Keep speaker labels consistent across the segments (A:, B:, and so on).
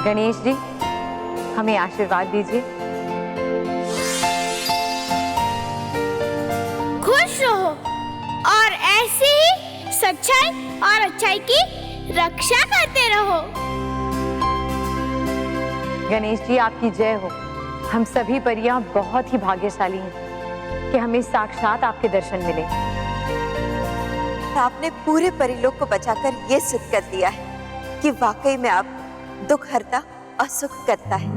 A: गणेश जी, हमें आशीर्वाद दीजिए।
B: खुश रहो और ऐसे ही सच्चाई और अच्छाई की रक्षा करते रहो।
A: गणेश जी, आपकी जय हो। हम सभी परियां बहुत ही भाग्यशाली हैं कि हमें साक्षात आपके दर्शन मिले।
C: आपने पूरे परिलोक को बचाकर ये सिद्ध कर दिया है कि वाकई में आप दुख हरता और सुख करता है।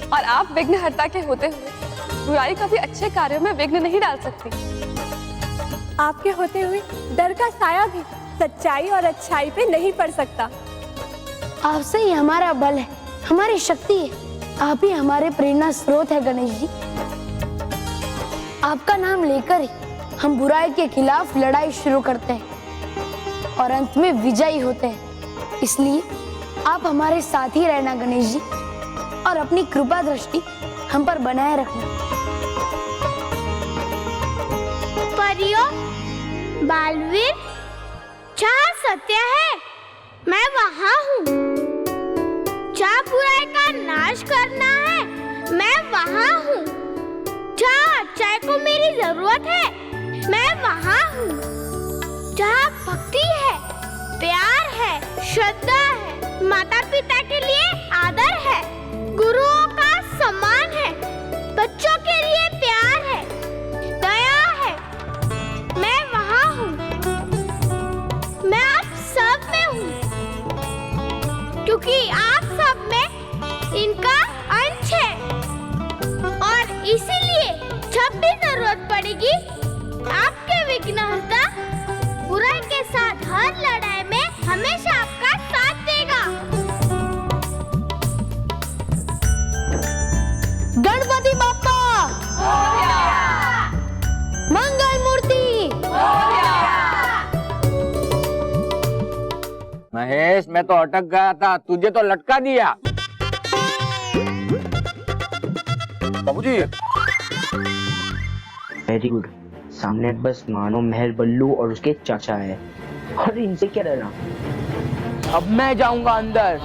D: और आप विघ्नहर्ता के होते हुए बुराई कभी अच्छे कार्यों में विघ्न नहीं डाल सकती।
E: आपके होते हुए डर का साया भी सच्चाई और अच्छाई पे नहीं पड़ सकता।
B: आपसे ही हमारा बल है, हमारी शक्ति है। आप ही हमारे प्रेरणा स्रोत है गणेश जी। आपका नाम लेकर ही हम बुराई के खिलाफ लड़ाई शुरू करते हैं और अंत में विजयी होते हैं। इसलिए आप हमारे साथ ही रहना गणेश जी, और अपनी कृपा दृष्टि हम पर बनाए रखना।
F: परियों, बालवीर, जहाँ सत्य है मैं वहाँ हूँ। जहाँ बुराई का नाश करना है मैं वहाँ हूँ। जहाँ अच्छाई को मेरी जरूरत है मैं वहाँ हूँ। जहाँ भक्ति है, प्यार है, श्रद्धा है, माता पिता के लिए आदर है, गुरुओं का सम्मान है, बच्चों के लिए प्यार है, दया है, मैं वहाँ हूँ। मैं आप सब में हूँ, क्योंकि आप सब में इनका अंश है। और इसीलिए जब भी जरूरत पड़ेगी आपके विघ्नहर्ता बुराई के साथ हर लड़ाई में हमेशा आपका साथ देगा।
B: गणपति बाप्पा मंगल मूर्ति।
G: महेश, मैं तो अटक गया था, तुझे तो लटका दिया। बाबूजी।
H: Very good. सामने बस मानो महल बल्लू और उसके चाचा है, और इनसे क्या डरना।
G: अब मैं जाऊंगा अंदर।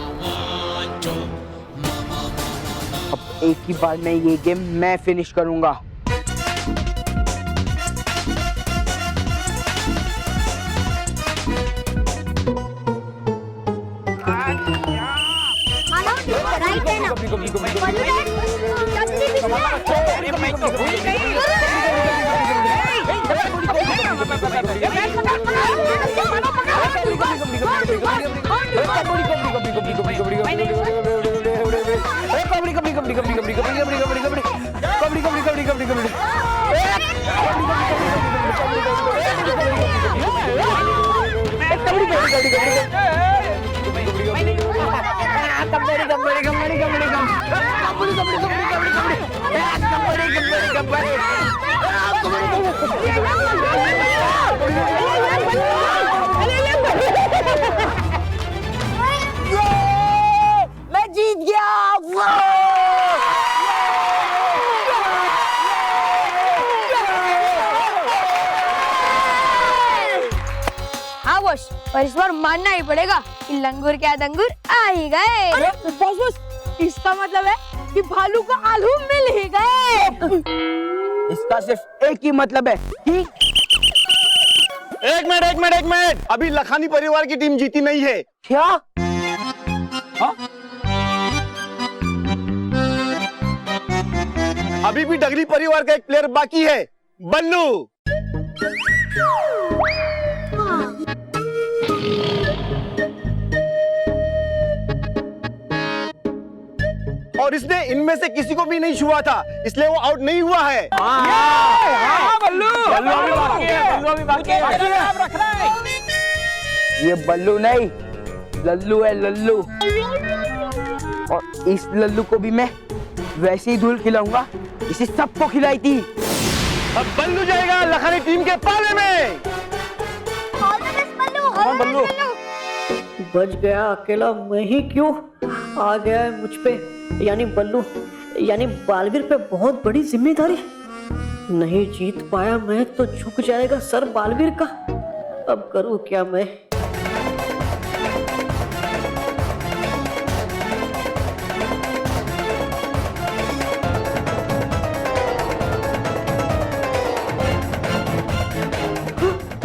H: अब एक ही बार में ये गेम मैं फिनिश करूंगा।
C: मैं जीत गया।
B: हाँ बॉस, पर इस बार मानना ही पड़ेगा कि लंगूर क्या दंगूर आ ही गए।
E: बॉस, इसका मतलब है कि भालू को आलू मिल ही गए।
H: इसका सिर्फ एक ही मतलब है कि
I: एक मिनट, अभी लखानी परिवार की टीम जीती नहीं है।
H: क्या?
I: हाँ? अभी भी डगली परिवार का एक प्लेयर बाकी है, बल्लू। और इसने इनमें से किसी को भी नहीं छुआ था, इसलिए वो आउट नहीं हुआ है।
H: ये बल्लू नहीं, लल्लू है, लल्लू। और इस लल्लू को भी मैं वैसे ही धूल खिलाऊंगा, इसे सबको खिलाई थी।
I: अब बल्लू जाएगा लखानी टीम के पाले में।
F: बल्लू
J: बच गया, अकेला मैं ही क्यों आ गया है मुझ पे, यानी बल्लू, यानी बालवीर पे बहुत बड़ी जिम्मेदारी। नहीं जीत पाया मैं तो झुक जाएगा सर बालवीर का। अब करूं क्या मैं?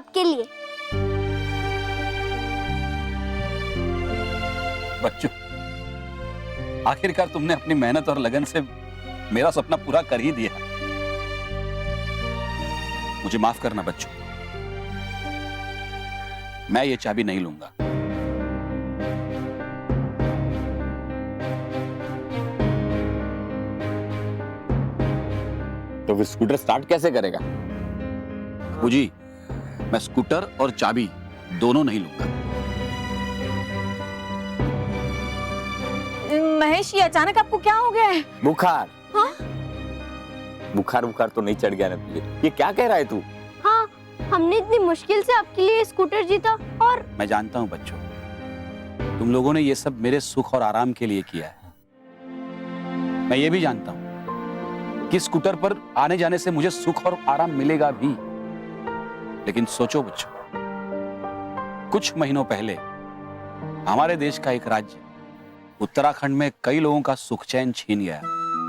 F: आपके लिए।
K: बच्चों, आखिरकार तुमने अपनी मेहनत और लगन से मेरा सपना पूरा कर ही दिया। मुझे माफ करना बच्चों, मैं ये चाबी नहीं लूंगा।
G: तो फिर स्कूटर स्टार्ट कैसे करेगा?
K: जी, मैं स्कूटर और चाबी दोनों नहीं लूंगा।
A: महेश, ये अचानक आपको क्या हो गया है?
G: बुखार।
A: हाँ?
G: बुखार तो नहीं चढ़ गया ना तुझे? ये क्या कह रहा है तू?
F: हाँ, हमने इतनी मुश्किल से आपके लिए स्कूटर जीता और
K: मैं जानता हूं बच्चों, तुम लोगों ने ये सब मेरे सुख और आराम के लिए किया है। मैं ये भी जानता हूं कि स्कूटर पर आने जाने से मुझे सुख और आराम मिलेगा भी। लेकिन सोचो बच्चों, कुछ महीनों पहले हमारे देश का एक राज्य उत्तराखंड में कई लोगों का सुख चैन छीन गया।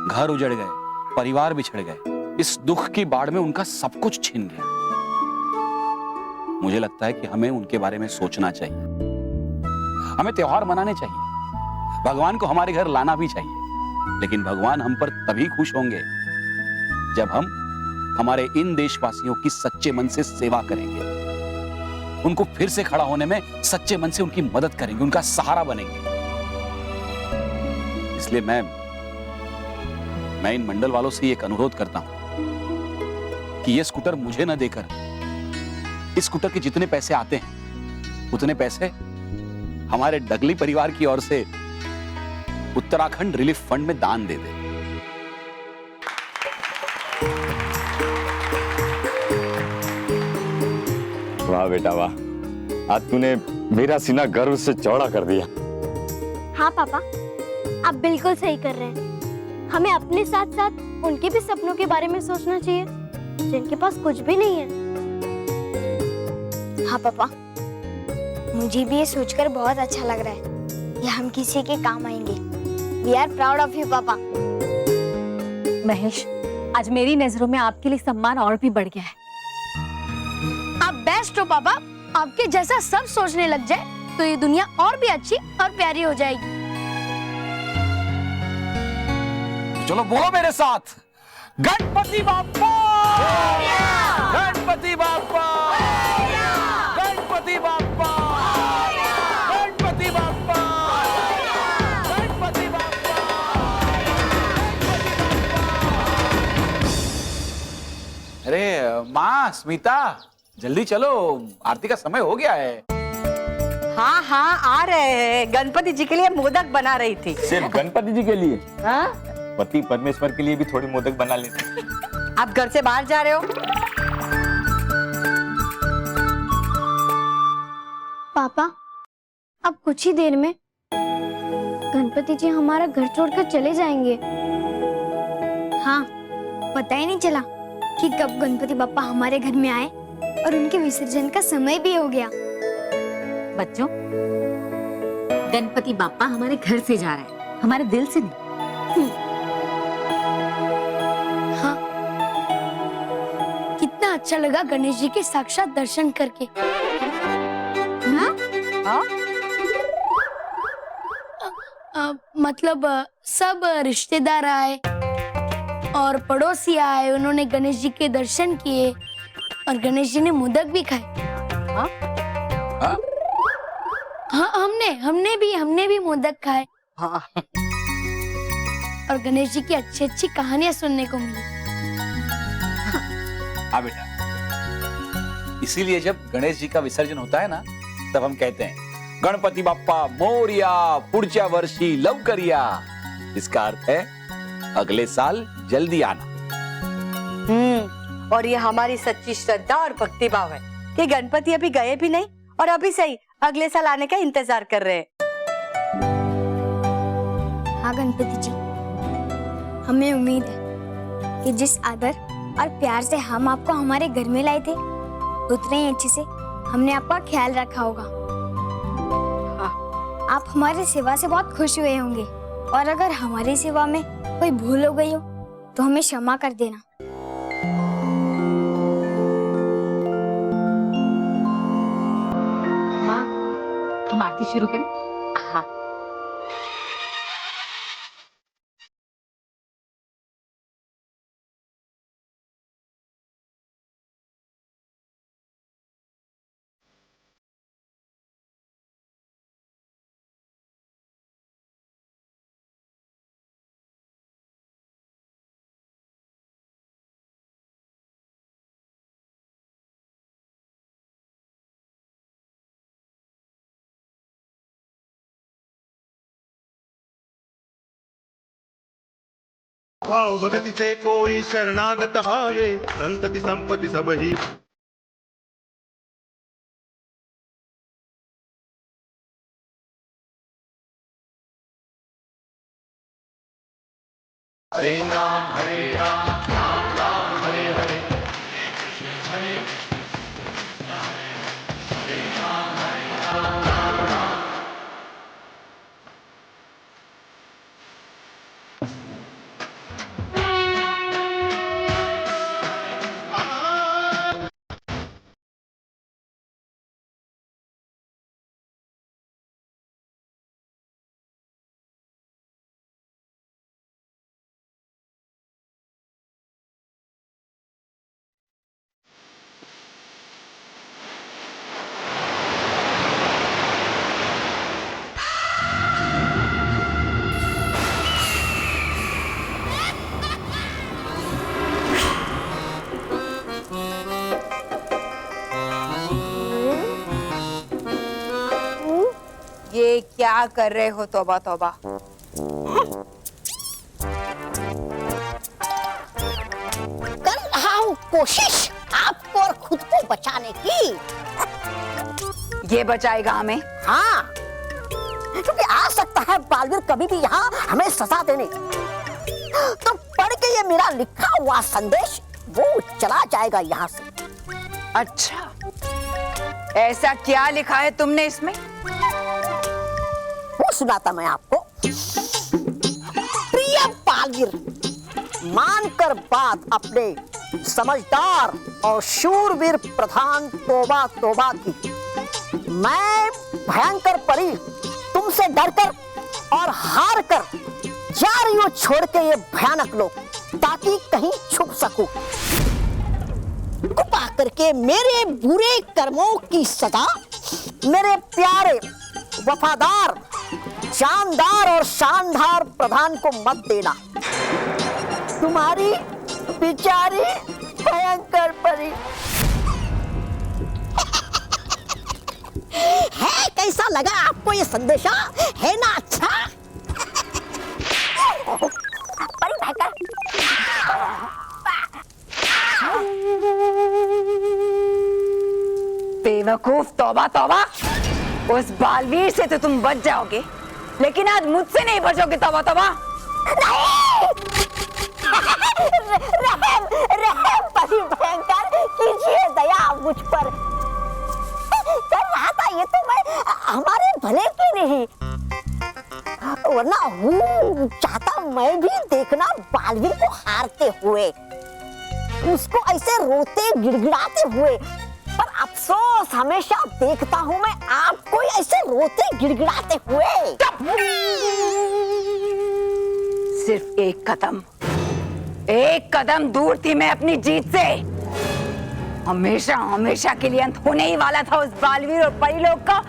K: घर उजड़ गए, परिवार बिछड़ गए। इस दुख की बाढ़ में उनका सब कुछ छीन गया। मुझे लगता है कि हमें उनके बारे में सोचना चाहिए। हमें त्योहार मनाने चाहिए, भगवान को हमारे घर लाना भी चाहिए। लेकिन भगवान हम पर तभी खुश होंगे जब हम हमारे इन देशवासियों की सच्चे मन से सेवा करेंगे, उनको फिर से खड़ा होने में सच्चे मन से उनकी मदद करेंगे, उनका सहारा बनेंगे। इसलिए मैं इन मंडल वालों से एक अनुरोध करता हूं कि ये स्कूटर मुझे न देकर इस स्कूटर के जितने पैसे आते हैं उतने पैसे हमारे डगली परिवार की ओर से उत्तराखंड रिलीफ फंड में दान दे दे।
G: वाह बेटा वाह, आज तूने मेरा सीना गर्व से चौड़ा कर दिया।
F: हाँ पापा, आप बिल्कुल सही कर रहे हैं। हमें अपने साथ साथ उनके भी सपनों के बारे में सोचना चाहिए जिनके पास कुछ भी नहीं है। हाँ पापा, मुझे भी ये सोचकर बहुत अच्छा लग रहा है कि हम किसी के काम आएंगे। We are proud of you पापा।
A: महेश, आज मेरी नजरों में आपके लिए सम्मान और भी बढ़ गया है।
B: आप बेस्ट हो पापा। आपके जैसा सब सोचने लग जाए तो ये दुनिया और भी अच्छी और प्यारी हो जाएगी।
K: चलो बोलो मेरे साथ, गणपति बाप्पा, गणपति बाप्पा, गणपति बाप्पा, गणपति बाप्पा, गणपति बाप्पा। अरे माँ स्मिता, जल्दी चलो, आरती का समय हो गया है।
L: हाँ हाँ, आ रहे हैं। गणपति जी के लिए मोदक बना रही थी।
G: सिर्फ गणपति जी के लिए?
L: हाँ?
G: पति परमेश्वर के लिए भी थोड़ी मोदक बना लेते।
L: आप घर से बाहर जा रहे हो?
F: पापा, अब कुछ ही देर में गणपति जी हमारा घर छोड़कर चले जाएंगे। हाँ, पता ही नहीं चला कि कब गणपति बाप्पा हमारे घर में आए और उनके विसर्जन का समय भी हो गया।
A: बच्चों, गणपति बाप्पा हमारे घर से जा रहे हैं, हमारे दिल से नहीं।
B: हाँ, कितना अच्छा लगा गणेश जी के साक्षात दर्शन करके।
L: हाँ?
B: मतलब सब रिश्तेदार आए और पड़ोसी आए, उन्होंने गणेश जी के दर्शन किए और गणेश जी ने मोदक भी खाए।
L: हाँ?
B: हाँ, हमने भी मोदक खाए।
L: हाँ।
B: और गणेश जी की अच्छी अच्छी कहानियां सुनने को मिली।
K: हाँ बेटा, इसीलिए जब गणेश जी का विसर्जन होता है ना, तब हम कहते हैं गणपति बाप्पा मोरिया, पुढच्या वर्षी लवकर या। इसका अर्थ है अगले साल जल्दी आना।
L: और ये हमारी सच्ची श्रद्धा और भक्ति भाव है कि गणपति अभी गए भी नहीं और अभी सही अगले साल आने का इंतजार कर रहे हैं।
F: हाँ गणपति जी, हमें उम्मीद है कि जिस आदर और प्यार से हम आपको हमारे घर में लाए थे, उतने ही अच्छे से हमने आपका ख्याल रखा होगा। आप हमारी सेवा से बहुत खुश हुए होंगे और अगर हमारी सेवा में कोई भूल हो गई हो तो हमें क्षमा कर देना।
A: आरती शुरू करें? हाँ।
M: भाव भगति से कोई शरणागत हारे, संतति संपत्ति सब ही। हरे राम राम राम हरे हरे, हरे राम राम राम।
L: ये क्या कर रहे हो? तौबा तौबा।
N: कर रहा हूँ कोशिश आपको और खुद को बचाने की।
L: ये बचाएगा हमें?
N: हाँ, क्योंकि आ सकता है बालवीर कभी भी यहाँ हमें सजा देने। तो पढ़ के ये मेरा लिखा हुआ संदेश वो चला जाएगा यहाँ से।
L: अच्छा, ऐसा क्या लिखा है तुमने इसमें?
N: वो सुनाता मैं आपको। प्रिय बालवीर, मानकर बात अपने समझदार और शूरवीर प्रधान तोबा तोबा की। मैं भयंकर परी तुमसे डरकर और हार कर जा रही हूं छोड़ के ये भयानक लोग, ताकि कहीं छुप सकूं। कृपा करके मेरे बुरे कर्मों की सजा मेरे प्यारे वफादार जानदार और शानदार प्रधान को मत देना। तुम्हारी बेचारी भयंकर परी। है कैसा लगा आपको ये संदेशा? है ना अच्छा? परी भयंकर।
L: बेवकूफ, तौबा तौबा। उस बालवीर से तो तुम बच जाओगे, लेकिन आज मुझसे नहीं बचोगे। तौबा तौबा।
N: रहम रहम परी भयंकर, कीजिए दया मुझ पर। कर रहा था ये तो मैं हमारे भले के नहीं, वरना हूँ चाहता मैं भी देखना बालवीर को हारते हुए, उसको ऐसे रोते गिड़गिड़ाते हुए। पर अफसोस हमेशा देखता हूँ मैं आपको ऐसे रोते गिड़गिड़ाते हुए।
L: सिर्फ एक कदम दूर थी मैं अपनी जीत से। हमेशा हमेशा के लिए अंत होने ही वाला था उस बालवीर और परी लोग का,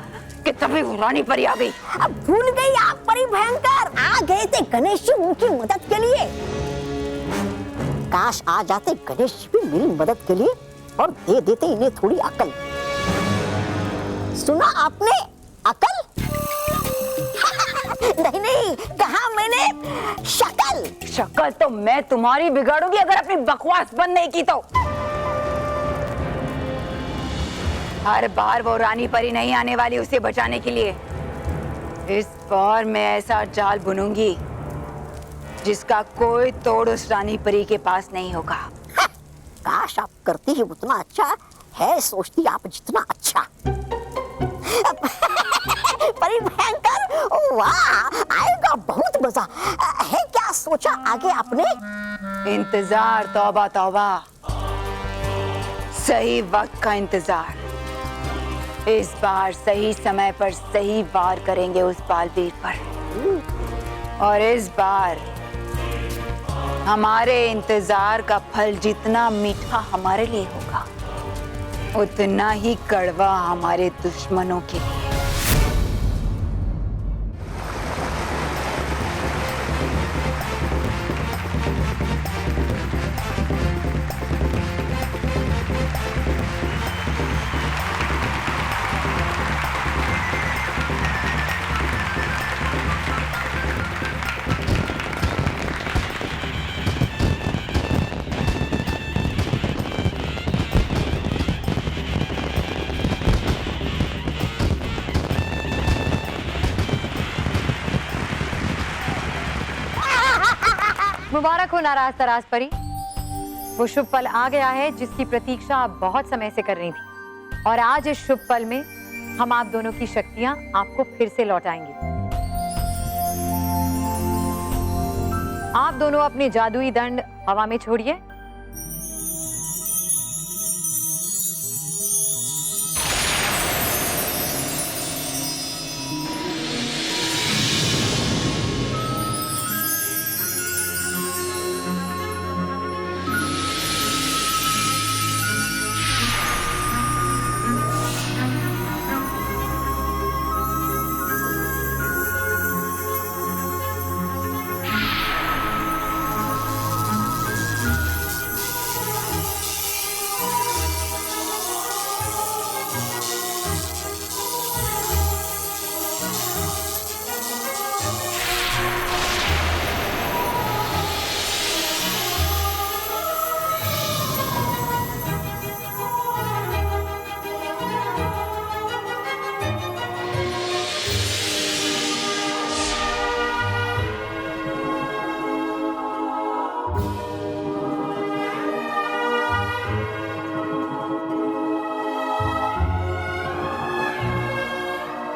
L: कि तभी वो रानी परी आ गई।
N: अब भूल गई आप परी भयंकर? आ गए थे गणेश जी उनकी मदद के लिए। काश आ जाते गणेश जी भी मेरी मदद के लिए और दे देते इन्हें थोड़ी अकल। सुना आपने? अकल? नहीं नहीं, कहा मैंने शक्ल।
L: शक्ल तो मैं तुम्हारी बिगाड़ूंगी अगर अपनी बकवास बंद नहीं की तो। हर बार वो रानी परी नहीं आने वाली उसे बचाने के लिए। इस बार मैं ऐसा जाल बुनूंगी जिसका कोई तोड़ उस रानी परी के पास नहीं होगा।
N: काश आप करती ही उतना अच्छा है, सोचती आप जितना अच्छा। परी भयंकर, वाह, आएगा बहुत मजा है। क्या सोचा आगे आपने?
L: इंतजार तौबा तौबा, सही वक्त का इंतजार। इस बार सही समय पर सही वार करेंगे उस बालवीर पर। और इस बार हमारे इंतजार का फल जितना मीठा हमारे लिए होगा, उतना ही कड़वा हमारे दुश्मनों के लिए।
A: मुबारक हो नाराज तराज परी। वो शुभ पल आ गया है जिसकी प्रतीक्षा आप बहुत समय से कर रही थी, और आज इस शुभ पल में हम आप दोनों की शक्तियां आपको फिर से लौटाएंगे। आप दोनों अपने जादुई दंड हवा में छोड़िए।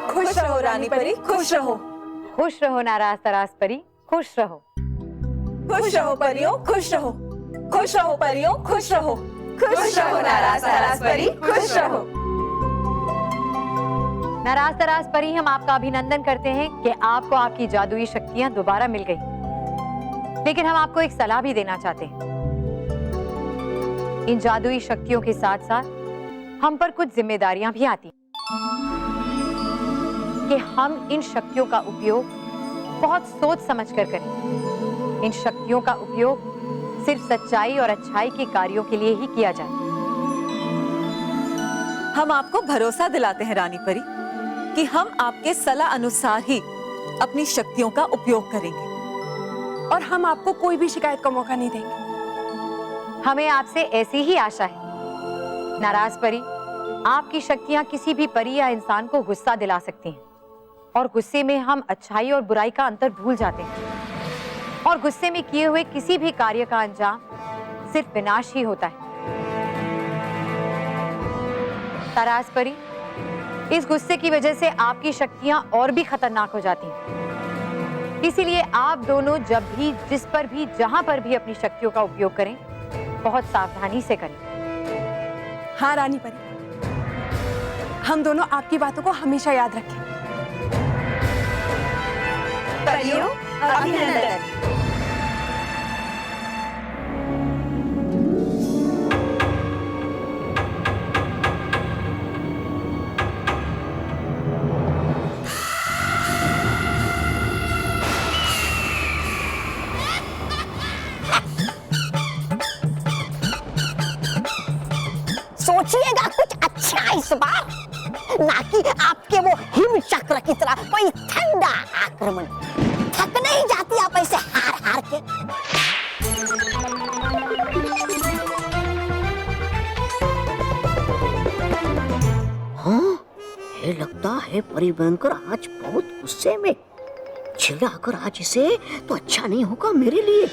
C: खुश रहो रानी परी, खुश रहो।
A: खुश रहो नाराज तराज परी, खुश रहो।
C: खुश रहो परियों, खुश रहो। खुश रहो परियों, खुश रहो। खुश रहो नाराज तराज परी, खुश रहो।
A: नाराज तराज परी, हम आपका अभिनंदन करते हैं कि आपको आपकी जादुई शक्तियां दोबारा मिल गई। लेकिन हम आपको एक सलाह भी देना चाहते हैं। इन जादुई शक्तियों के साथ साथ हम पर कुछ जिम्मेदारियां भी आती कि हम इन शक्तियों का उपयोग बहुत सोच समझकर करें। इन शक्तियों का उपयोग सिर्फ सच्चाई और अच्छाई के कार्यों के लिए ही किया जाए।
C: हम आपको भरोसा दिलाते हैं रानी परी कि हम आपके सलाह अनुसार ही अपनी शक्तियों का उपयोग करेंगे,
D: और हम आपको कोई भी शिकायत का मौका नहीं देंगे।
A: हमें आपसे ऐसी ही आशा है। नाराज परी, आपकी शक्तियां किसी भी परी या इंसान को गुस्सा दिला सकती हैं, और गुस्से में हम अच्छाई और बुराई का अंतर भूल जाते हैं, और गुस्से में किए हुए किसी भी कार्य का अंजाम सिर्फ विनाश ही होता है। ताराज परी, इस गुस्से की वजह से आपकी शक्तियां और भी खतरनाक हो जाती हैं। इसीलिए आप दोनों जब भी, जिस पर भी, जहां पर भी अपनी शक्तियों का उपयोग करें, बहुत सावधानी से करें।
D: हाँ रानी परी, हम दोनों आपकी बातों को हमेशा याद रखें।
C: परियों, अभिनंदन।
N: सोचिएगा कुछ अच्छा इस बार, ना कि आपके वो हिम चक्र की तरह कोई ठंडा आक्रमण। थक नहीं जाती आप ऐसे हार हार के? हाँ, ये लगता है परिभयंकर आज बहुत गुस्से में। चिढ़ा कर आज इसे तो अच्छा नहीं होगा मेरे लिए।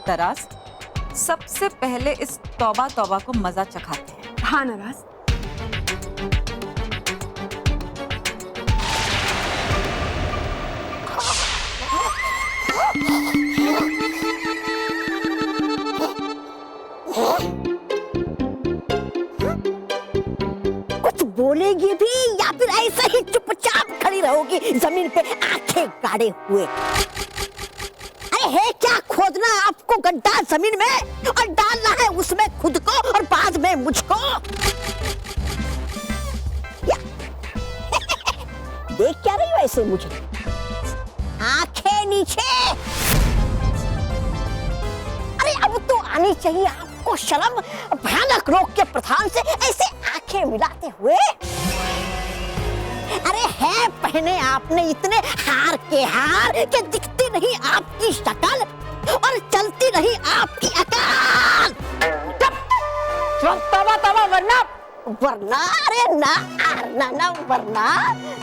C: तराज, सबसे पहले इस तौबा तौबा को मजा चखाते हैं।
D: हाँ नाराज।
N: गाड़े हुए। अरे है क्या खोदना आपको गड्ढा जमीन में और डालना है उसमें खुद को और बाद में मुझको? देख क्या रही हो ऐसे मुझे? आंखें नीचे। अरे अब तो आनी चाहिए आपको शर्म, भयानक रोग के प्रधान से ऐसे आंखें मिलाते हुए। अरे है पहने आपने इतने हार के हार कि दिखती नहीं आपकी शक्ल और चलती नहीं आपकी अकल।
L: तवा वरना
N: वरना अरे ना ना ना वरना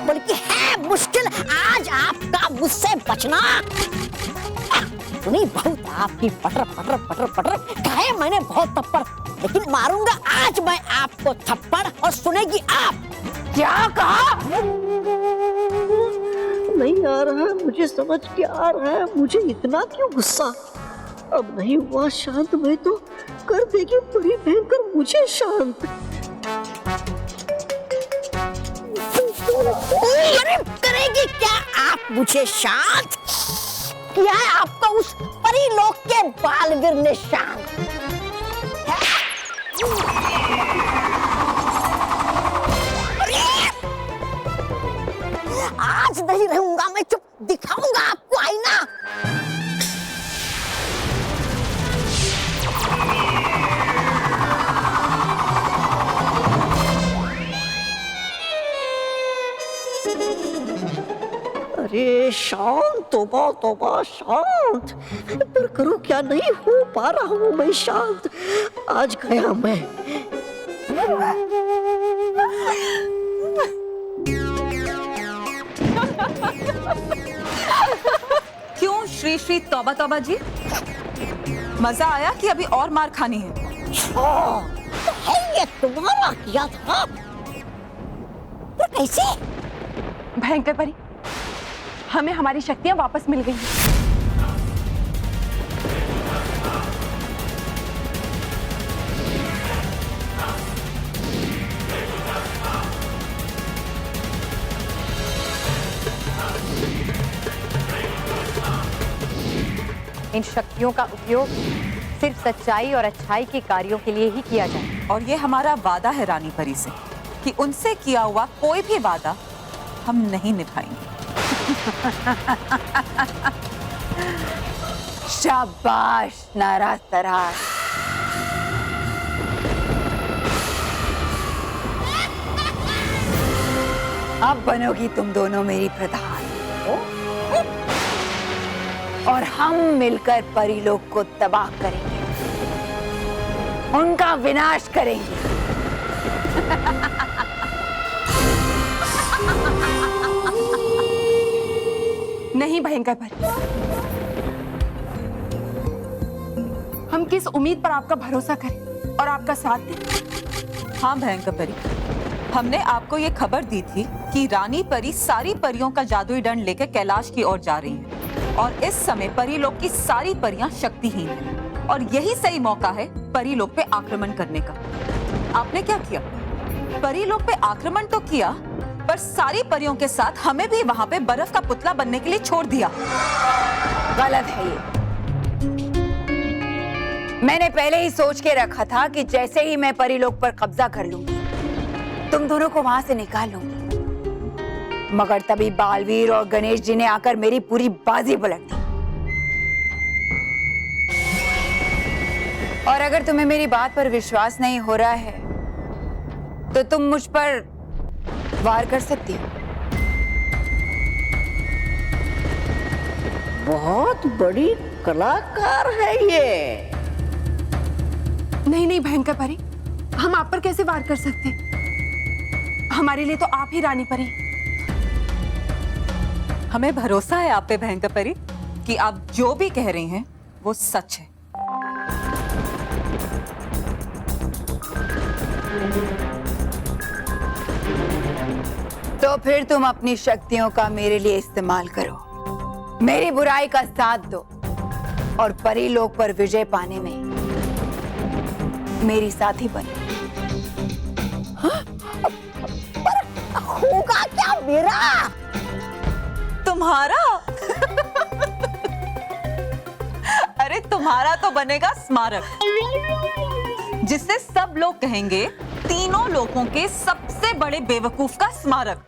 N: बल्कि है मुश्किल आज आपका मुझसे बचना। सुनी बहुत आपकी पटर पटर पटर पटर कहे मैंने बहुत थप्पड़, लेकिन मारूंगा आज मैं आपको थप्पड़ और सुनेगी आप। क्या कहा?
J: नहीं आ रहा है मुझे समझ के आ रहा है, मुझे इतना क्यों गुस्सा? अब नहीं हुआ शांत मैं तो कर देगी बड़ी भयंकर मुझे शांत।
N: अरे करेगी क्या आप मुझे शांत? किया है आपको उस परीलोक के बालवीर ने शांत। आज नहीं रहूंगा मैं चुप, दिखाऊंगा आपको आईना।
J: अरे शांत, तौबा तौबा शांत, पर करूं क्या, नहीं हो पा रहा हूं मैं शांत। आज गया मैं।
C: क्यों श्री श्री तौबा तौबा जी, मजा आया कि अभी और मार खानी है?
N: है ये तुम्हारा किया था? पर कैसे?
D: भयंकर परी, हमें हमारी शक्तियां वापस मिल गई हैं।
A: इन शक्तियों का उपयोग सिर्फ सच्चाई और अच्छाई के कार्यों के लिए ही किया जाए।
C: और ये हमारा वादा है रानी परी से कि उनसे किया हुआ कोई भी वादा हम नहीं निभाएंगे।
L: शाबाश नाराज तराज। अब बनोगी तुम दोनों मेरी प्रधान और हम मिलकर परीलोक को तबाह करेंगे, उनका विनाश करेंगे।
D: नहीं भयंकर परी, हम किस उम्मीद पर आपका भरोसा करें और आपका साथ दें?
C: हाँ भयंकर परी, हमने आपको ये खबर दी थी कि रानी परी सारी परियों का जादुई दंड लेकर कैलाश की ओर जा रही है और इस समय परीलोक की सारी परियां शक्तिहीन हैं और यही सही मौका है परीलोक पे आक्रमण करने का। आपने क्या किया? परीलोक पे आक्रमण तो किया, पर सारी परियों के साथ हमें भी वहां पे बर्फ का पुतला बनने के लिए छोड़ दिया।
L: गलत है ये। मैंने पहले ही सोच के रखा था कि जैसे ही मैं परीलोक पर कब्जा कर लूंगी, तुम दोनों को वहां से निकाल लूंगी। मगर तभी बालवीर और गणेश जी ने आकर मेरी पूरी बाजी पलट दी। और अगर तुम्हें मेरी बात पर विश्वास नहीं हो रहा है तो तुम मुझ पर वार कर सकती हो।
J: बहुत बड़ी कलाकार है ये।
D: नहीं नहीं भयंकर परी, हम आप पर कैसे वार कर सकते? हमारे लिए तो आप ही रानी परी।
C: हमें भरोसा है आप पे भयंकर परी कि आप जो भी कह रही हैं वो सच है।
L: तो फिर तुम अपनी शक्तियों का मेरे लिए इस्तेमाल करो, मेरी बुराई का साथ दो और परीलोक पर विजय पाने में मेरी साथी बनो।
N: होगा क्या मेरा?
C: तुम्हारा? तुम्हारा तो बनेगा स्मारक, जिससे सब लोग कहेंगे तीनों लोगों के सबसे बड़े बेवकूफ का स्मारक।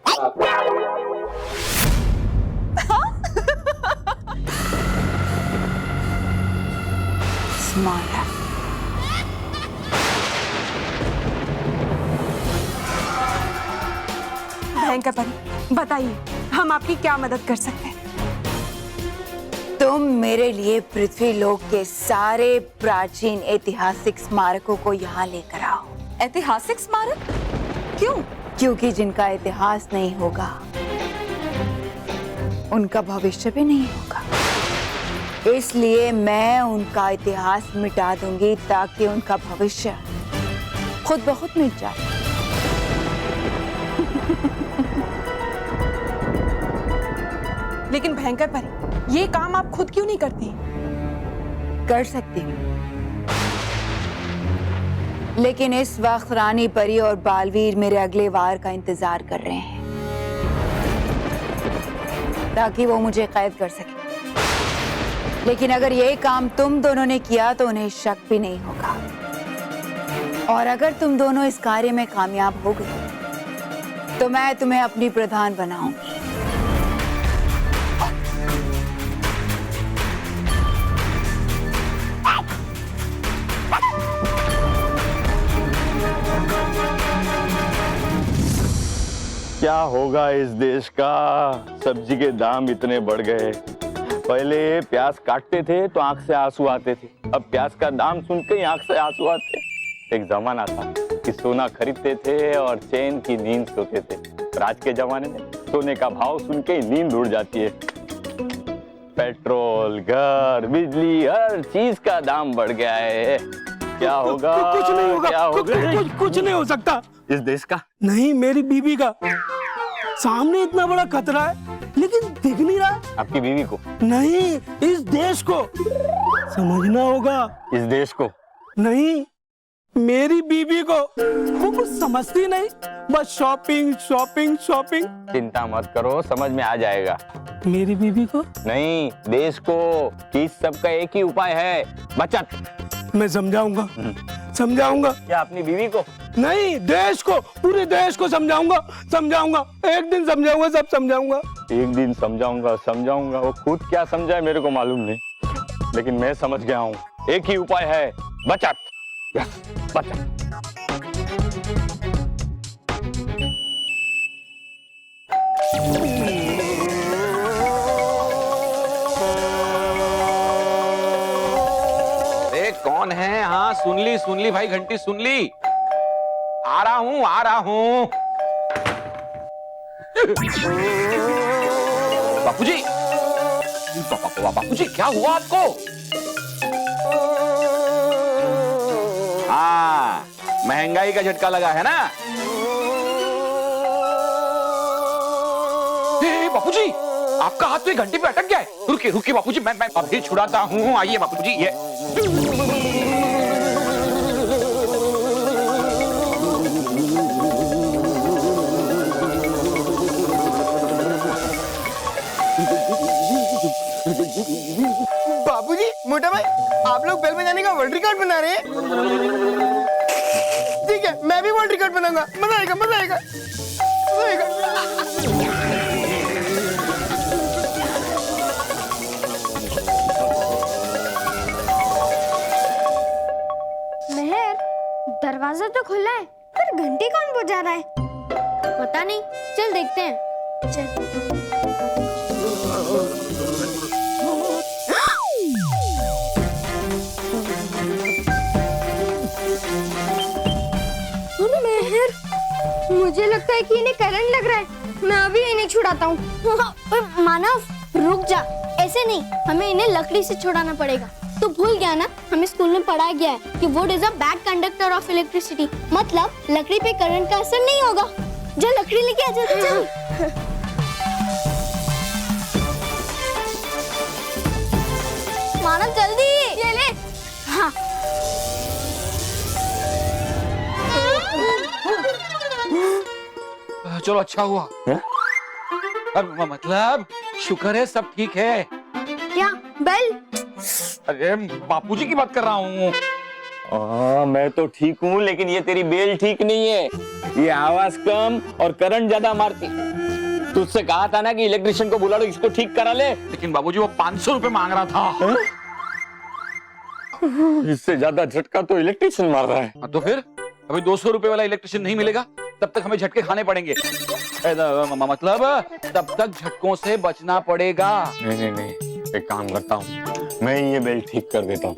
L: स्मारक।
D: भयंकर परी, बताइए हम आपकी क्या मदद कर सकते हैं?
L: तुम मेरे लिए पृथ्वी लोक के सारे प्राचीन ऐतिहासिक स्मारकों को यहाँ लेकर आओ।
C: ऐतिहासिक स्मारक? क्यों?
L: क्योंकि जिनका इतिहास नहीं होगा उनका भविष्य भी नहीं होगा। इसलिए मैं उनका इतिहास मिटा दूंगी ताकि उनका भविष्य खुद ब खुद मिट जाए।
D: लेकिन भयंकर परी, ये काम आप खुद क्यों नहीं करती?
L: कर सकती हूँ, लेकिन इस वक्त रानी परी और बालवीर मेरे अगले वार का इंतजार कर रहे हैं ताकि वो मुझे कैद कर सके। लेकिन अगर ये काम तुम दोनों ने किया तो उन्हें शक भी नहीं होगा, और अगर तुम दोनों इस कार्य में कामयाब हो गए तो मैं तुम्हें अपनी प्रधान बनाऊंगी।
I: क्या होगा इस देश का? सब्जी के दाम इतने बढ़ गए। पहले प्याज काटते थे तो आंख से आंसू आते थे, अब प्याज का दाम सुन के ही आंख से आंसू आते। एक जमाना था कि सोना खरीदते थे और चैन की नींद सोते थे, पर आज के जमाने में सोने का भाव सुन के ही नींद उड़ जाती है। पेट्रोल, घर, बिजली, हर चीज का दाम बढ़ गया है। क्या होगा?
G: कुछ नहीं होगा,
I: क्या होगा?
G: कुछ नहीं हो सकता।
I: इस देश का
G: नहीं, मेरी बीबी का। सामने इतना बड़ा खतरा है लेकिन दिख नहीं रहा।
I: आपकी बीवी को
G: नहीं, इस देश को समझना होगा।
I: इस देश को
G: नहीं, मेरी बीबी को। वो कुछ समझती नहीं, बस शॉपिंग शॉपिंग शॉपिंग।
I: चिंता मत करो, समझ में आ जाएगा।
G: मेरी बीबी को
I: नहीं, देश को। कि इस सबका एक ही उपाय है, बचत।
G: मैं समझाऊंगा, समझाऊंगा।
I: क्या अपनी बीवी को?
G: नहीं, देश को, पूरे देश को समझाऊंगा, समझाऊंगा। एक दिन समझाऊंगा, सब समझाऊंगा।
I: एक दिन समझाऊंगा। वो खुद क्या समझाए मेरे को मालूम नहीं, लेकिन मैं समझ गया हूँ। एक ही उपाय है, बचत। यस, बचत।
K: कौन है? हाँ, सुन ली भाई, घंटी सुन ली। आ रहा हूँ। बापूजी, बापूजी क्या हुआ आपको? हाँ, महंगाई का झटका लगा है ना? बापूजी, आपका हाथ तो ये घंटी पे अटक गया है। रुकिए बापूजी, मैं अभी छुड़ाता हूँ। आइए बापूजी, ये
O: बाबूजी, मोटा भाई, आप लोग बेल बजाने का वर्ल्ड रिकॉर्ड बना रहे हैं। ठीक है, मैं भी वर्ल्ड रिकॉर्ड बनाऊंगा। मजा आएगा।
F: मेहर, दरवाजा तो खुला है पर घंटी कौन बजा रहा है? पता नहीं, चल देखते हैं। चल। मेहर, मुझे लगता है कि इन्हें करंट लग रहा है। मैं अभी इन्हें छुड़ाता हूँ। मानव, रुक जा। ऐसे नहीं, हमें इन्हें लकड़ी से छुड़ाना पड़ेगा। तो भूल गया ना, हमें स्कूल में पढ़ाया गया है कि would is a bad conductor of electricity. मतलब लकड़ी पे करंट का असर नहीं होगा। जा लकड़ी लेके आ, जल्दी चल। मानव जल्दी ये ले। हाँ।
K: चलो, अच्छा हुआ। मतलब शुक्र है सब ठीक है।
B: यहाँ बेल।
P: अरे बापूजी की बात कर रहा हूँ।
I: मैं तो ठीक हूँ, लेकिन ये तेरी बेल ठीक नहीं है। ये आवाज कम और करंट ज्यादा मारती। तुझसे कहा था ना कि इलेक्ट्रिशियन को बुला लो, इसको ठीक करा ले।
P: लेकिन बाबूजी वो 500 रुपए मांग रहा था।
I: इससे ज्यादा झटका तो इलेक्ट्रिशियन मार रहा है।
P: तो फिर अभी 200 रुपए वाला इलेक्ट्रिशियन नहीं मिलेगा, तब तक हमें झटके खाने पड़ेंगे। मतलब तब तक झटकों से बचना पड़ेगा।
I: नहीं, एक काम करता हूँ, मैं ये बेल ठीक कर देता हूँ।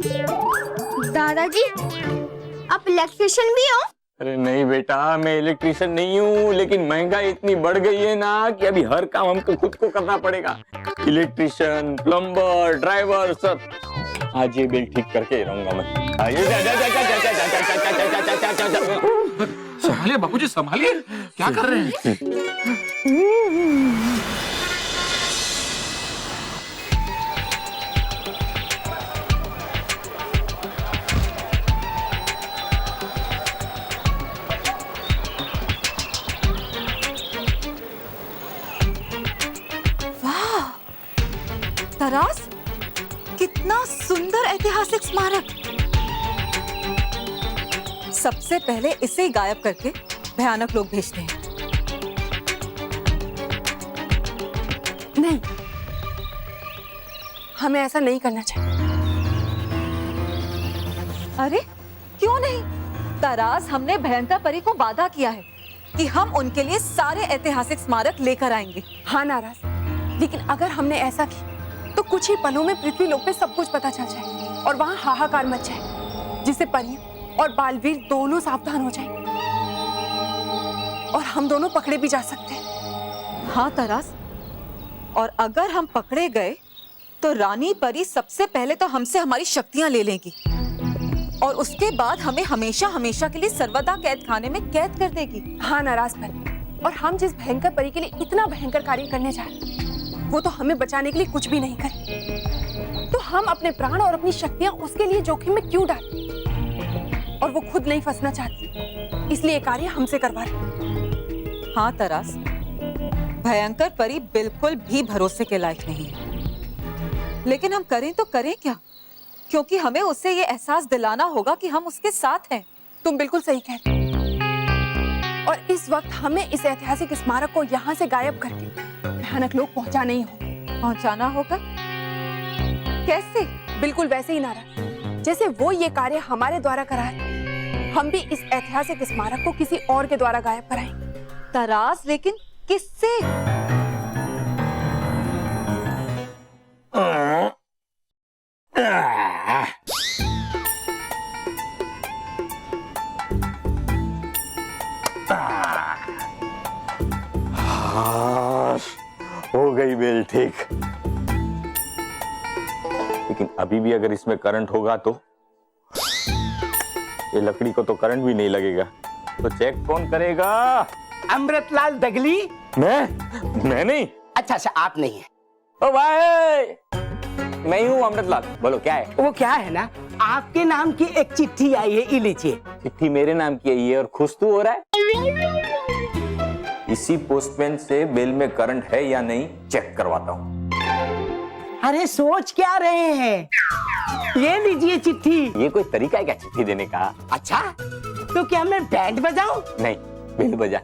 F: दादाजी, आप इलेक्ट्रिशियन भी हो?
I: अरे नहीं बेटा, मैं इलेक्ट्रिशियन नहीं हूँ, लेकिन महंगाई इतनी बढ़ गई है ना कि अभी हर काम हमको खुद को करना पड़ेगा। इलेक्ट्रिशियन, प्लम्बर, ड्राइवर सब। आज ये बिल ठीक करके रहूंगा मैं।
P: संभालिए बापूजी, संभालिए, क्या कर रहे हैं?
C: तरास, कितना सुंदर ऐतिहासिक स्मारक। सबसे पहले इसे ही गायब करके भयानक लोग भेजते हैं।
D: नहीं, हमें ऐसा नहीं करना चाहिए।
C: अरे क्यों नहीं? तरास, हमने भयंकर परी को वादा किया है कि हम उनके लिए सारे ऐतिहासिक स्मारक लेकर आएंगे।
D: हाँ नाराज, लेकिन अगर हमने ऐसा किया तो कुछ ही पलों में पृथ्वी लोक पे सब कुछ पता चल जाए और वहाँ हाहाकार मच जाए, जिससे परियां और बालवीर दोनों सावधान हो जाएं और हम दोनों पकड़े भी जा सकते हैं।
C: हाँ तरास, और अगर हम पकड़े गए तो रानी परी सबसे पहले तो हमसे हमारी शक्तियां ले लेगी और उसके बाद हमें हमेशा हमेशा के लिए सर्वदा कैद खाने में कैद कर देगी।
D: हाँ नाराज परी, और हम जिस भयंकर परी के लिए इतना भयंकर कार्य करने जा रहे हैं वो तो हमें बचाने के लिए कुछ भी नहीं करे, तो हम अपने प्राण और अपनी शक्तियां उसके लिए जोखिम में क्यों डालें? और वो खुद नहीं फंसना चाहती, इसलिए ये कार्य हमसे करवा रहे।
C: हाँ तरास, भयंकर परी बिल्कुल भी भरोसे के लायक नहीं है, लेकिन हम करें तो करें क्या? क्योंकि हमें उससे ये एहसास दिलाना होगा कि हम उसके साथ हैं।
D: तुम बिल्कुल सही कह रहे हो, और इस वक्त हमें इस ऐतिहासिक स्मारक को यहाँ से गायब करके भयानक लोग पहुंचाना ही होगा।
C: पहुंचाना होगा? कैसे?
D: बिल्कुल वैसे ही नाराज, जैसे वो ये कार्य हमारे द्वारा करा रहे, हम भी इस ऐतिहासिक स्मारक को किसी और के द्वारा गायब कराएंगे।
C: तरास, लेकिन किससे?
I: हो गई बेल ठीक, लेकिन अभी भी अगर इसमें करंट होगा तो ये लकड़ी को तो करंट भी नहीं लगेगा, तो चेक कौन करेगा?
O: अमृतलाल दगली।
I: मैं नहीं।
O: अच्छा, आप नहीं है।
I: ओ भाई, मैं ही हूँ अमृतलाल। बोलो क्या है?
O: वो क्या है ना, आपके नाम की एक चिट्ठी आई है, ये लीजिए।
I: चिट्ठी मेरे नाम की आई है और खुश तू हो रहा है? इसी पोस्टमैन से बिल में करंट है या नहीं चेक करवाता हूँ।
O: अरे सोच क्या रहे हैं, ये लीजिए चिट्ठी।
I: ये कोई तरीका है क्या चिट्ठी देने का?
O: अच्छा, तो क्या मैं बैंड बजाऊं?
I: नहीं, बिल बजा।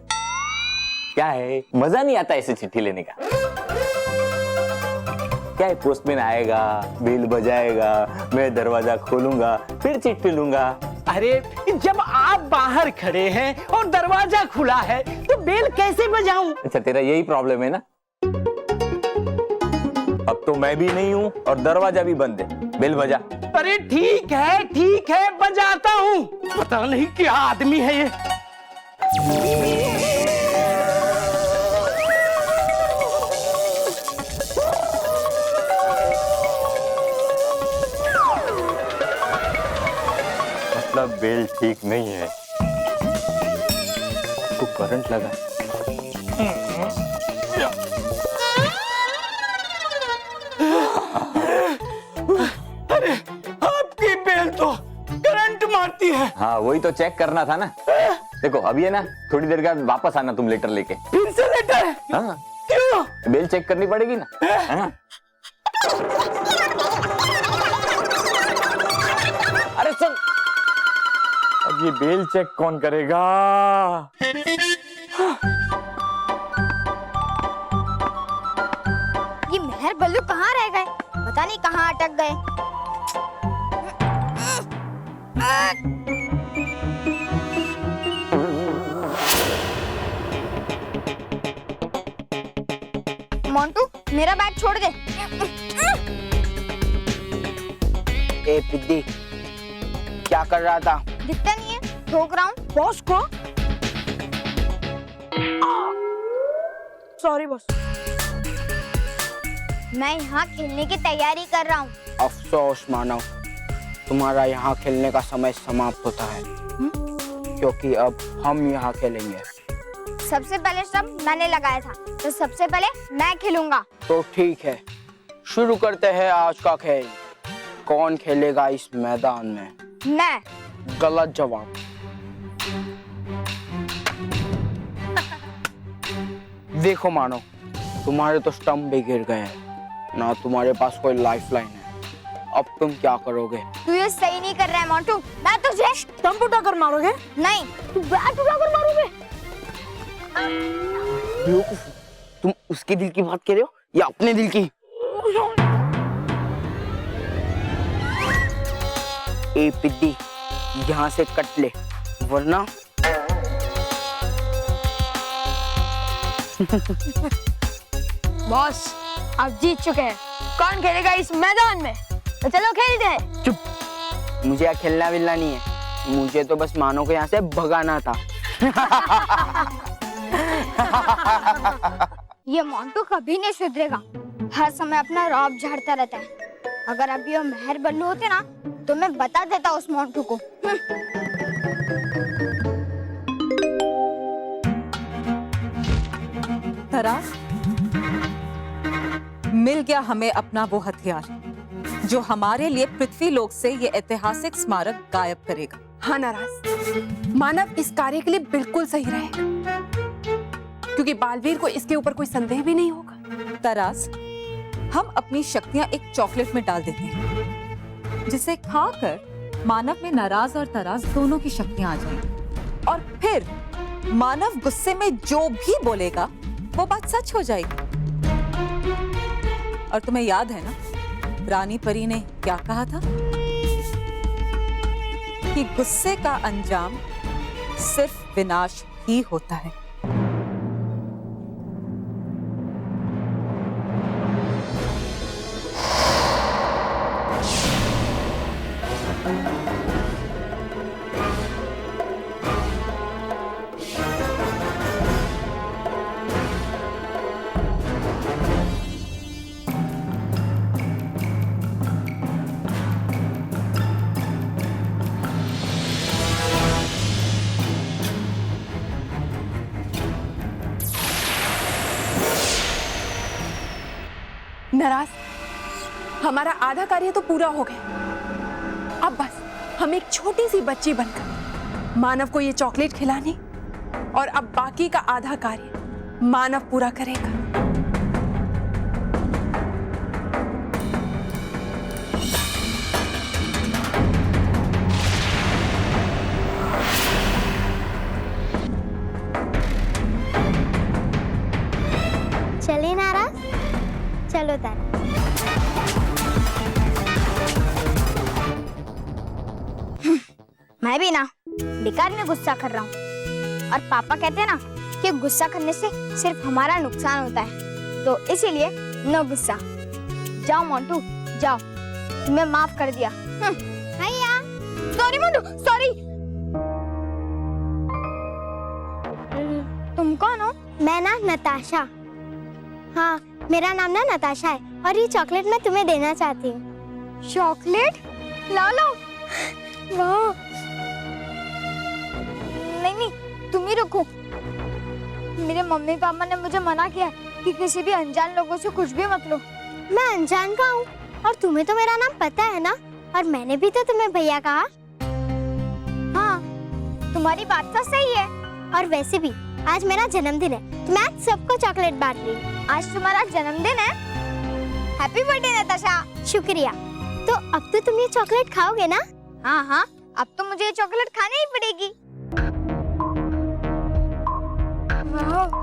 I: क्या है, मजा नहीं आता ऐसे चिट्ठी लेने का? क्या है, पोस्टमैन आएगा, बिल बजाएगा, मैं दरवाजा खोलूंगा, फिर चिट्ठी लूंगा।
O: अरे जब आप बाहर खड़े हैं और दरवाजा खुला है तो बेल कैसे बजाऊं?
I: अच्छा, तेरा यही प्रॉब्लम है ना? अब तो मैं भी नहीं हूँ और दरवाजा भी बंद है, बेल बजा।
O: अरे ठीक है, बजाता हूँ। पता नहीं क्या आदमी है ये।
I: मतलब बेल ठीक नहीं है, तो करंट लगा।
O: अरे आपकी बेल तो करंट मारती है।
I: हाँ, वही तो चेक करना था ना। देखो अभी है ना, थोड़ी देर बाद वापस आना तुम लेटर लेके।
O: फिर से लेटर?
I: हाँ,
O: क्यों?
I: बेल चेक करनी पड़ेगी ना। हाँ? ये बेल चेक कौन करेगा?
F: ये मेहर बल्लू कहाँ रह गए? पता नहीं कहाँ अटक गए। मोंटू, मेरा बैग छोड़ दे।
O: ए पिद्दी, क्या कर रहा था?
F: दिखता नहीं है, ठोक रहा हूँ।
O: बॉस को? Sorry boss.
F: मैं यहाँ खेलने की तैयारी कर रहा हूँ।
O: अफसोस मानव, तुम्हारा यहाँ खेलने का समय समाप्त होता है, क्योंकि अब हम यहाँ खेलेंगे।
F: सबसे पहले स्टंप मैंने लगाया था, तो सबसे पहले मैं खेलूंगा।
O: तो ठीक है, शुरू करते हैं आज का खेल। कौन खेलेगा इस मैदान में?
F: मैं।
O: गलत जवाब। देखो मानो, तुम्हारे तो स्टंप भी गिर गए हैं, ना तुम्हारे पास कोई लाइफलाइन है। अब तुम क्या करोगे?
F: तू ये सही नहीं कर रहा है मोंटू। मैं तुझे
O: स्टंप उठाकर मारोगे?
F: नहीं, तू बैट उठाकर मारोगे।
O: बेवकूफ, तुम उसके दिल की बात कर रहे हो या अपने दिल की? ए पिद्दी, यहाँ से कट ले, वरना
B: बॉस, आप जीत चुके हैं। कौन खेलेगा इस मैदान में? तो चलो खेलते हैं।
O: चुप, मुझे यहाँ खेलना विलना नहीं है, मुझे तो बस मानो को यहाँ से भगाना था।
F: ये मोंटू कभी नहीं सुधरेगा, हर समय अपना रौब झाड़ता रहता है। अगर अभी वो मेहर बल्लू होते ना, तो मैं बता देता उस मोंटू को।
C: तरास, मिल गया हमें अपना वो हथियार जो हमारे लिए पृथ्वी लोक से ये ऐतिहासिक स्मारक गायब करेगा।
D: हाँ नाराज, मानव इस कार्य के लिए बिल्कुल सही रहे, क्योंकि बालवीर को इसके ऊपर कोई संदेह भी नहीं होगा।
C: तरास, हम अपनी शक्तियां एक चॉकलेट में डाल देते हैं, जिसे खाकर मानव में नाराज और तरास दोनों की शक्तियां आ जाएंगी, और फिर मानव गुस्से में जो भी बोलेगा वो बात सच हो जाएगी। और तुम्हें याद है ना, रानी परी ने क्या कहा था? कि गुस्से का अंजाम सिर्फ विनाश ही होता है।
D: नाराज, हमारा आधा कार्य तो पूरा हो गया। अब बस हम एक छोटी सी बच्ची बनकर मानव को ये चॉकलेट खिलानी, और अब बाकी का आधा कार्य मानव पूरा करेगा।
F: चले नाराज, चलो तारा। मैं भी ना बेकार में गुस्सा कर रहा हूँ, और पापा कहते हैं ना कि गुस्सा करने से सिर्फ हमारा नुकसान होता है, तो इसीलिए नो गुस्सा। जाओ मोंटू, जाओ, तुम्हें माफ कर दिया। भैया, सॉरी मोंटू, सॉरी। तुम कौन हो? मैं ना नताशा। हाँ, मेरा नाम ना नताशा है, और ये चॉकलेट मैं तुम्हें देना चाहती हूँ। चॉकलेट? ला लो। वाह। नहीं, तुम ही रुको। मेरे मम्मी पापा ने मुझे मना किया कि किसी भी अनजान लोगों से कुछ भी मत लो। मैं अनजान का हूँ, और तुम्हें तो मेरा नाम पता है ना, और मैंने भी तो तुम्हें भैया कहा। हाँ, तुम्हारी बात तो सही है। और वैसे भी आज मेरा जन्मदिन है, तो मैं आज सबको चॉकलेट बांट रही हूँ। आज तुम्हारा जन्मदिन है? Happy birthday Natasha. शुक्रिया। तो अब तो तुम ये चॉकलेट खाओगे ना? हाँ हाँ, अब तो मुझे ये चॉकलेट खानी ही पड़ेगी। वाह।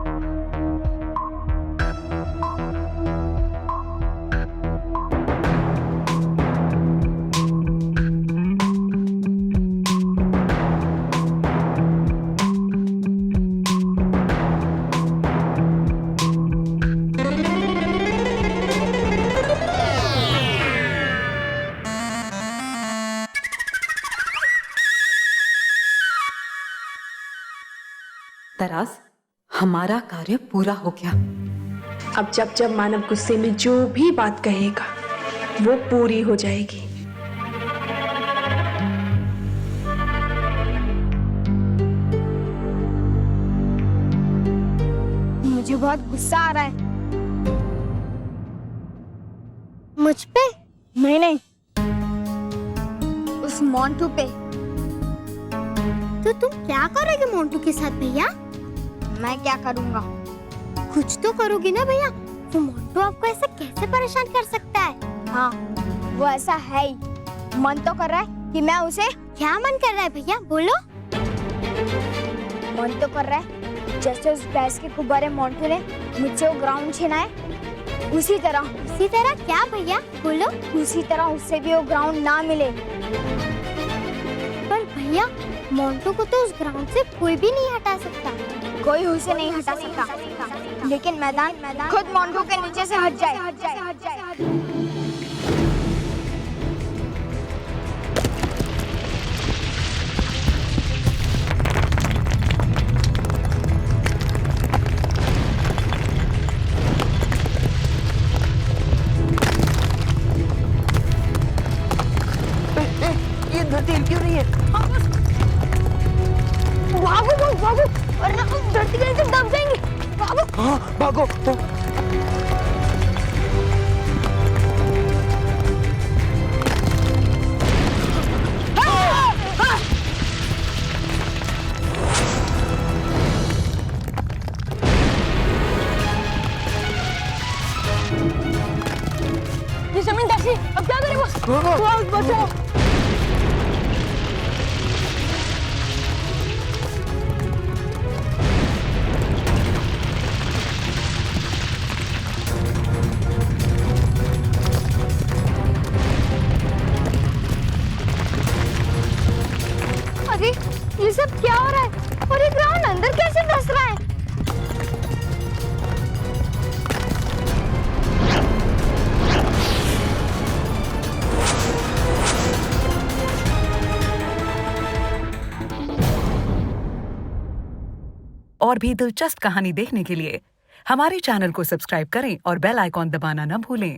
C: तरास, हमारा कार्य पूरा हो गया।
D: अब जब जब मानव गुस्से में जो भी बात कहेगा वो पूरी हो जाएगी।
F: मुझे बहुत गुस्सा आ रहा है। मुझ पे? नहीं, उस मोंटू पे। तो तुम क्या करोगे मोंटू के साथ भैया? मैं क्या करूँगा? कुछ तो करोगी ना भैया। वो मोंटू आपको ऐसा कैसे परेशान कर सकता है? हाँ, वो ऐसा है ही। मन तो कर रहा है कि मैं उसे। क्या मन कर रहा है भैया, बोलो। मन तो कर रहा है जैसे उस भैंस के गुब्बारे मोंटू ने मुझसे वो ग्राउंड छीना है, उसी तरह। उसी तरह क्या भैया, बोलो। उसी तरह उससे भी वो ग्राउंड ना मिले। पर भैया, मोंटू को तो उस ग्राउंड से कोई भी नहीं हटा सकता। कोई उसे नहीं हटा सकता, लेकिन मैदान खुद मोंटू के नीचे से हट जाए।
O: ये धरती क्यों नहीं है?
F: भागो, वरना हम धरती के नीचे दब जाएंगे। भागो।
O: हाँ, भागो।
F: ये जमीन दासी, अब क्या करें बॉस? बचाओ। ये सब क्या हो रहा है? और ये ग्राउंड अंदर कैसे धंस रहा है?
Q: और भी दिलचस्प कहानी देखने के लिए हमारे चैनल को सब्सक्राइब करें और बेल आइकॉन दबाना न भूलें।